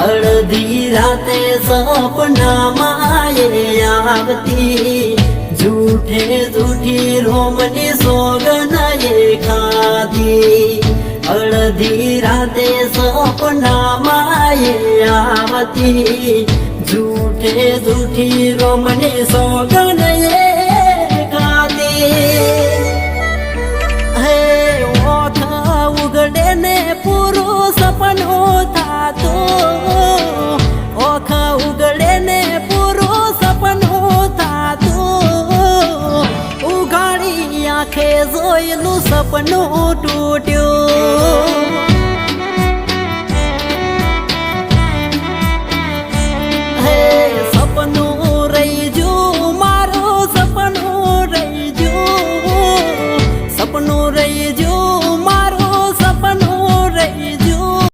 અડધી રાતે સપનામાં આવતી જૂઠે જૂઠી રોમની સોગન ખાધી અડધી રાતે સપનામાં આવતી જૂઠે જૂઠી રોમની સોગન ખાધી હે ઓખ ઉગડે ને પૂરું સપનું થાતું ઓખ ઉગડે ને પૂરું સપનું થાતું ઉઘાડી આંખે જોયેલું સપનું તૂટ્યું